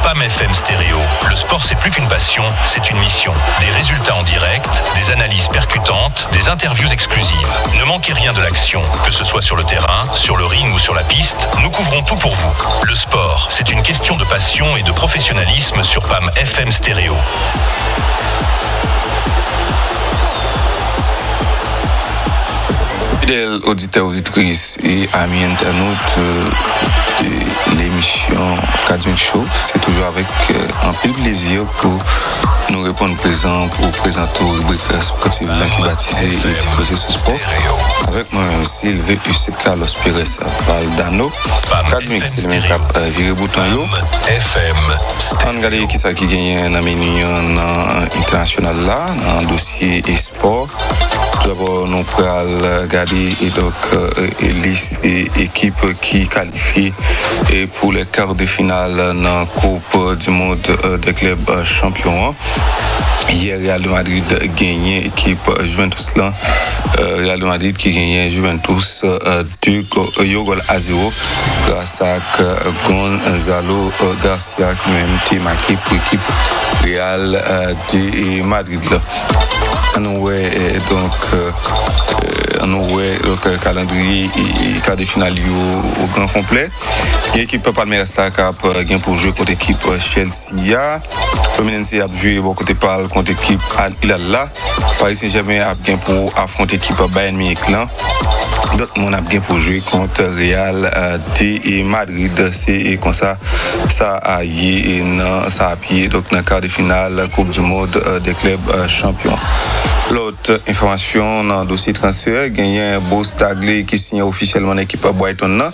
PAM FM Stéréo, le sport c'est plus qu'une passion, c'est une mission. Des résultats en direct, des analyses percutantes, des interviews exclusives. Ne manquez rien de l'action, que ce soit sur le terrain, sur le ring ou sur la piste, nous couvrons tout pour vous. Le sport, c'est une question de passion et de professionnalisme sur PAM FM Stéréo. Fidèles auditeurs, auditrices et amis internautes de l'émission Academic Show, c'est toujours avec un peu de plaisir pour nous répondre présent pour présenter une rubrique sportive qui est baptisée et diffusée sur sport. Avec moi-même, Sylvain Husset Carlos Pérez Valdano. Academic, c'est le même cap viré bouton. On regarde qui ça qui gagne dans l'Union internationale là, dans le dossier et sport. Tout d'abord, nous allons regarder et donc l'équipe qui qualifie pour les quarts de finale dans la Coupe du Monde des clubs champions. Hier, Real Madrid gagné l'équipe Juventus là. Real Madrid qui gagne Juventus 2-0 grâce à Gonzalo Garcia qui même été marqué pour l'équipe Real de Madrid là. Nous le calendrier et quart de finale au grand complet. L'équipe Palmeiras a gagné pour jouer contre l'équipe Chelsea. Fluminense a joué côté Pal contre l'équipe Al Hilal. Paris Saint-Germain a gagné pour affronter l'équipe Bayern Munich. Dortmund a gagné pour jouer contre Real de Madrid. C'est comme ça a appuyé donc dans le quart de finale Coupe du Monde des clubs champions. L'autre information dans le dossier transfert, gagné Bostagli qui signe officiellement l'équipe Brighton.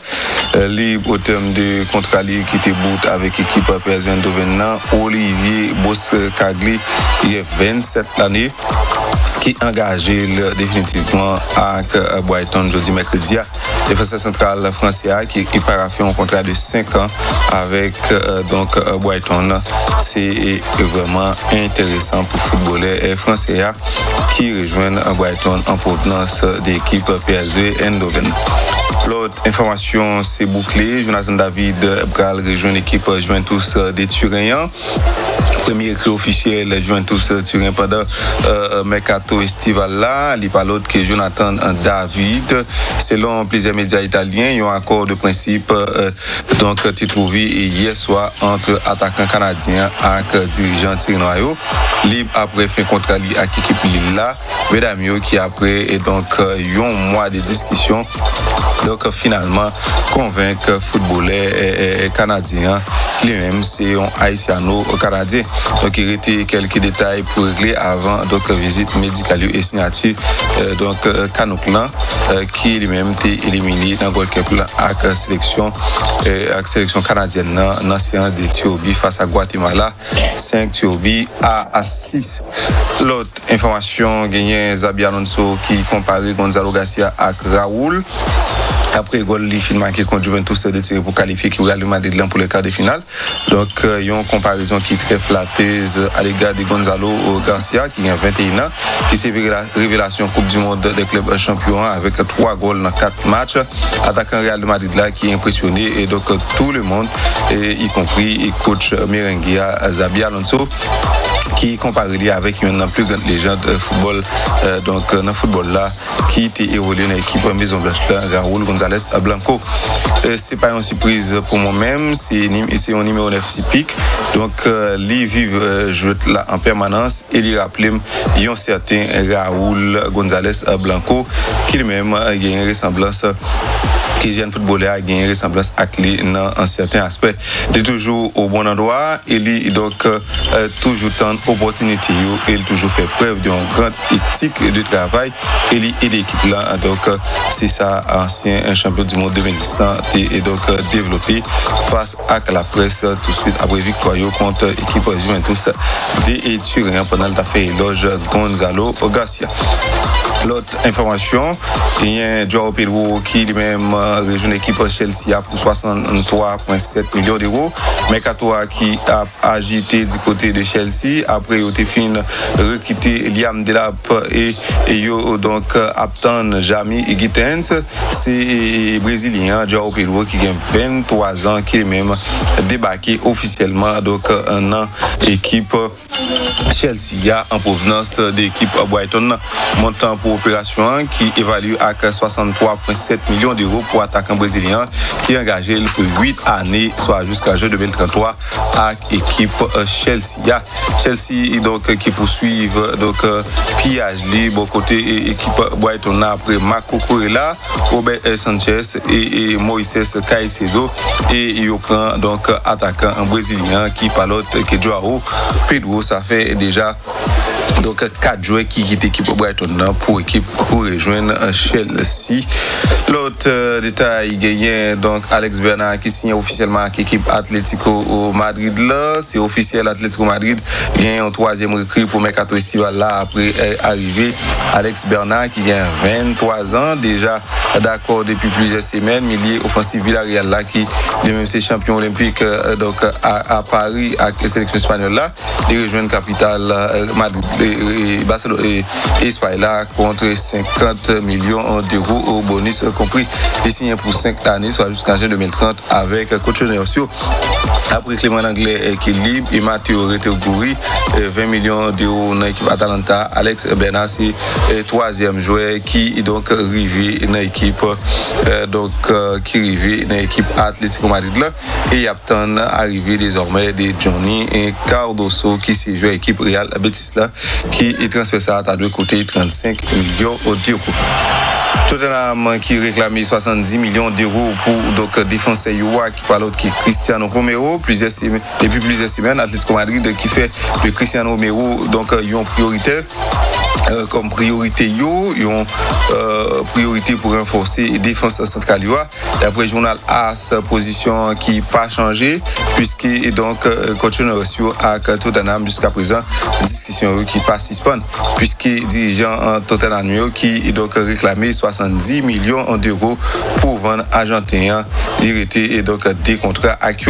Libre au terme de contrat qui était bout avec l'équipe PSV Eindhoven. Olivier Bostagli, il est 27 l'année, qui est engagé définitivement avec Brighton jeudi mercredi. Défenseur central français qui paraffé un contrat de 5 ans avec Brighton. C'est vraiment intéressant pour footballeurs français qui rejoignent Brighton en provenance de l'équipe PSV Eindhoven. L'autre information, c'est bouclé. Jonathan David Bral rejoint l'équipe Juventus de Turin. Premier écrit officiel Juventus Turin pendant mercato estival là. Il n'y a pas l'autre que Jonathan David. Selon plusieurs médias italiens, il y a un accord de principe été trouvé hier soir entre attaquants canadiens et dirigeants turinois. Libre après fin contrat avec l'équipe Lille là. Bedamio qui après un mois de discussion. Donc finalement convaincre footballeur canadien qui lui-même c'est un haïtiano-canadien. Donc il était quelques détails pour régler avant visite médicale et signature Canouklan qui lui-même était éliminé dans le Cup avec sélection canadienne dans la séance d'Éthiopie face à Guatemala 5 Éthiopie à 6. L'autre information gagné Xabi Alonso qui compare Gonzalo Garcia avec Raoul. Après goal li fin marqué contre Juventus de tirer pour qualifier qui Real Madrid pour le quart de finale. Donc il y a une comparaison qui est très flatteuse à l'égard de Gonzalo Garcia qui a 21 ans qui s'est révélation Coupe du Monde des clubs champions avec 3 goals dans 4 matchs. Attaquant Real Madrid là qui est impressionné et donc tout le monde y compris coach Merenguia Xabi Alonso qui comparé avec une plus grande légende football dans le football là qui était évolué dans l'équipe Maison Blanche là Raúl González Blanco. C'est pas une surprise pour moi-même, c'est un numéro 9 typique. Donc les vivent jouent là en permanence et les rappelent un certain Raúl González Blanco qui lui-même a une ressemblance qui jeune footballeur a une ressemblance avec lui dans un certain aspect. Il est toujours au bon endroit et il donc toujours tant opportunité et il toujours fait preuve d'une grande éthique de travail et l'équipe là donc c'est ça ancien champion du monde 2010 et donc développé face à la presse tout de suite après victoire contre l'équipe Juventus de Turin pendant la fait éloge Gonzalo Garcia. L'autre information, il y a Joao Pedro qui lui-même rejoint l'équipe Chelsea pour 63,7 millions d'euros. Mercato qui a agité du côté de Chelsea. Après, il a fini recruter Liam Delap et donc Apton Jami Gittens. C'est Brésilien Joao Pedro qui a 23 ans qui est même débarqué officiellement donc en équipe Chelsea en provenance de l'équipe Brighton. Montant pour opération qui évalue à 63,7 millions d'euros pour attaquant brésilien qui est engagé pour 8 années, soit jusqu'à juin 2033 à l'équipe Chelsea. Chelsea donc qui poursuivent donc pillage libre côté équipe Brighton après Marco Corella, Robert Sanchez et Moises Caicedo et il prend donc attaquant brésilien qui par l'autre que Joao Pedro. Ça fait déjà donc 4 joueurs qui quittent l'équipe Brighton pour rejoindre Chelsea. L'autre détail gagné donc Alex Bernard qui signe officiellement avec l'équipe Atlético Madrid là, c'est officiel. Atlético Madrid gagne un 3e recrue pour mercato estival là après arriver Alex Bernard qui gagne 23 ans déjà d'accord depuis plusieurs semaines. Milieu offensif Villarreal là qui lui-même c'est champion olympique donc à Paris avec la sélection espagnole là, il rejoint la capitale Madrid et Barcelone et Espagne là contre 50 millions d'euros au bonus compris et signé pour 5 années soit jusqu'en juin 2030 avec coach Neosio. Après Clément Langlais qui est libre et Matteo Reteguri 20 millions d'euros dans l'équipe Atalanta. Alex Bernard c'est 3e joueur qui donc arrivé dans l'équipe donc qui arrivé dans l'équipe Atlético Madrid là et il attend arrivé désormais de Johnny Cardoso qui s'est joué équipe Real Betis là qui est transféré ça à deux côtés 35 millions d'euros. Tottenham qui réclamait 70 millions d'euros pour donc défenseur Youa qui parle qui Cristiano Romero depuis plusieurs semaines. Atlético Madrid qui fait de Cristiano Romero donc une priorité comme priorité une priorité pour renforcer la défense centrale. D'après le journal AS, position qui n'a pas changé puisque donc continue aussi à Tottenham jusqu'à présent discussion qui pas suspend puisque dirigeant Tottenham qui donc réclamé 70 millions d'euros pour vendre Argentin dirité et donc des contrats avec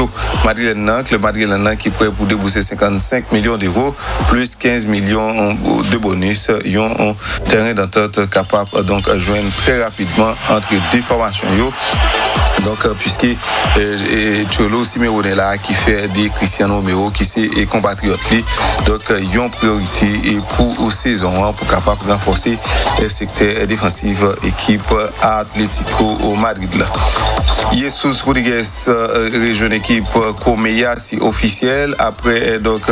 Madrilène, le Madrilène qui est prêt pour débourser 55 millions d'euros plus 15 millions de bonus. Un terrain d'entente capable donc joindre très rapidement entre deux formations donc puisque Cholo Simeone là qui fait des Cristiano Romero qui c'est compatriote donc une priorité pour saison pour capable renforcer le secteur défensif équipe Atlético Madrid là. Jesus Rodriguez rejoint l'équipe Comeia c'est officiel après donc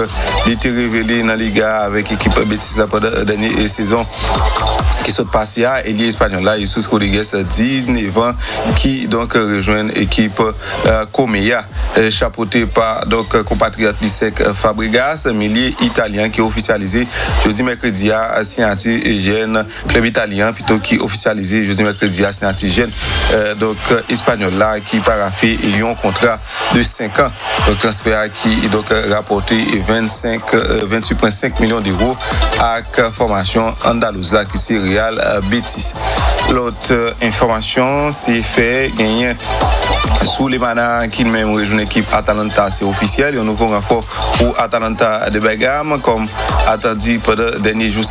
il était révélé dans Liga avec l'équipe Betis là pendant la dernière saison qui sont passés à Elie Espagnol là. Jesus Rodriguez 19 ans qui donc rejoint l'équipe Comeia chapeauté par donc compatriote Lisek Fabregas, milieu italien qui est officialisé jeudi mercredi à Saint-Étienne, club italien plutôt qui officialisé jeudi mercredi à Saint-Étienne donc espagnol là qui paraphé un contrat de 5 ans. Le transfert qui donc rapporté 28,5 millions d'euros avec formation andalouse là qui c'est Real Betis. L'autre information c'est fait gagner Souleymana qui même rejoint l'équipe Atalanta, c'est officiel. Un nouveau renfort pour Atalanta de Bergame comme attendu pendant le dernier jour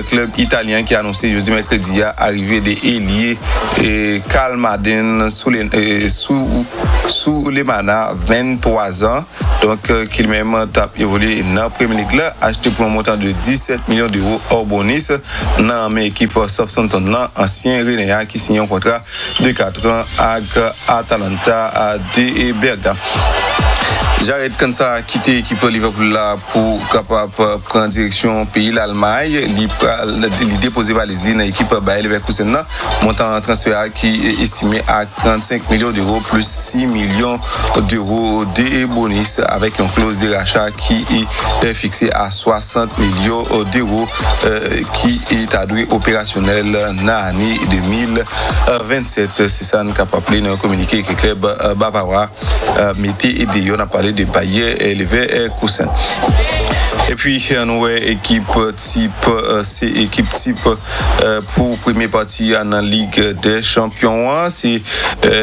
club italien qui a annoncé jeudi mercredi arrivée des ailiers et Calmadine Souleymana 23 ans donc qui même tape évolué dans la Premier League là acheté pour un montant de 17 millions d'euros hors bonus dans l'équipe Southampton là ancien Renéa qui signe un contrat de 4 ans avec Atalanta de Bergame. Jared Kansa a quitté l'équipe Liverpool là pour capable prendre direction pays l'Allemagne. Il déposé valise dans l'équipe Bayer Leverkusen là, montant transfert qui est estimé à 35 millions d'euros plus 6 millions d'euros de bonus avec une clause de rachat qui est fixée à 60 millions d'euros qui est adoué opérationnel dans l'année 2027. C'est ça nous capable de communiquer avec le club bavarois. Mettez et on a parlé de Bayer Leverkusen. Et puis nous équipe type c'est équipe type pour première partie en Ligue des Champions, c'est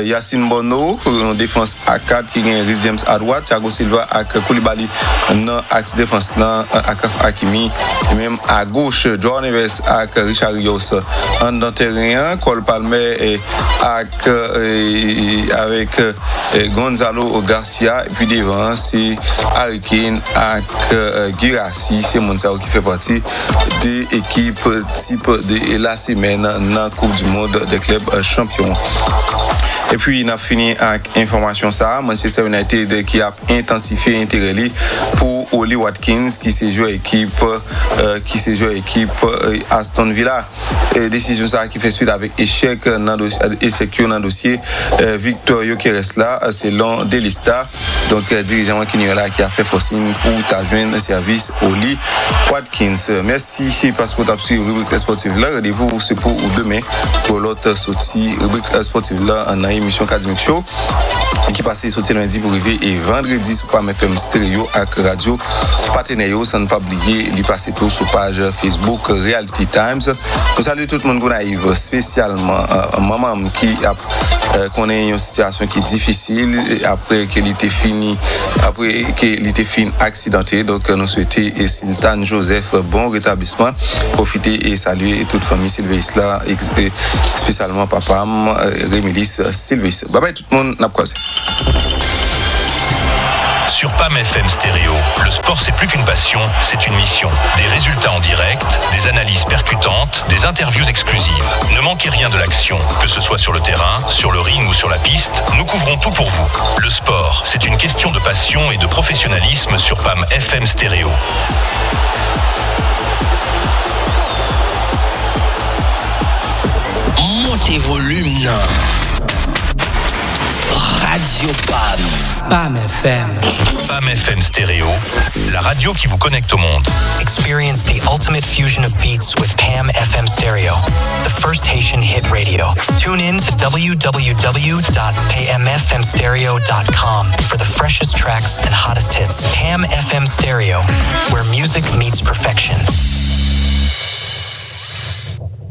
Yacine Bono en défense à 4 qui gagne Rhys James à droite, Thiago Silva avec Koulibaly dans axe défense là, Akraf Hakimi même à gauche, Joao Neves avec Richard Rios en dans terrain, Cole Palmer avec Gonzalo Garcia, et puis devant c'est Harry Kane avec Guirassy, c'est Monsao qui fait partie de l'équipe type de la semaine dans la Coupe du Monde des clubs champions. Et puis il a fini avec information ça, Manchester United qui a intensifié l'intérêt pour Oli Watkins qui s'est joué équipe Aston Villa. Et décision ça qui fait suite avec échec dans le dossier Victor Gyökeres là selon Delista, donc dirigeant qui est là qui a fait forcing pour t'ajoindre service Oli Watkins. Merci parce que tu as suivi rubrique sportive là. Rendez-vous c'est pour demain pour l'autre sortie rubrique sportive là en émission Academic Show qui passe sorti lundi pour arriver et vendredi sur PAM FM Stereo avec radio partenaire. Ça ne pas oublier li passer tout sur page Facebook Reality Times. Nous saluons tout le monde qui spécialement maman qui a connaît une situation qui est difficile après qu'elle était fini accidenté, donc nous souhaitons et Sultan Joseph bon rétablissement, profiter et saluer toute famille Sylvestre là, spécialement papa Rémilis Sylvestre. Bye bye tout le monde, n'a pas croisé. Sur PAM FM Stereo, le sport c'est plus qu'une passion, c'est une mission. Des résultats en direct, des analyses percutantes, des interviews exclusives. Ne manquez rien de l'action, que ce soit sur le terrain, sur le ring ou sur la piste, nous couvrons tout pour vous. Le sport, c'est une question de passion et de professionnalisme sur PAM FM Stereo. Montez volume. Radio PAM. PAM FM. PAM FM Stereo, la radio qui vous connecte au monde. Experience the ultimate fusion of beats with PAM FM Stereo, the first Haitian hit radio. Tune in to www.pamfmstereo.com for the freshest tracks and hottest hits. PAM FM Stereo, where music meets perfection.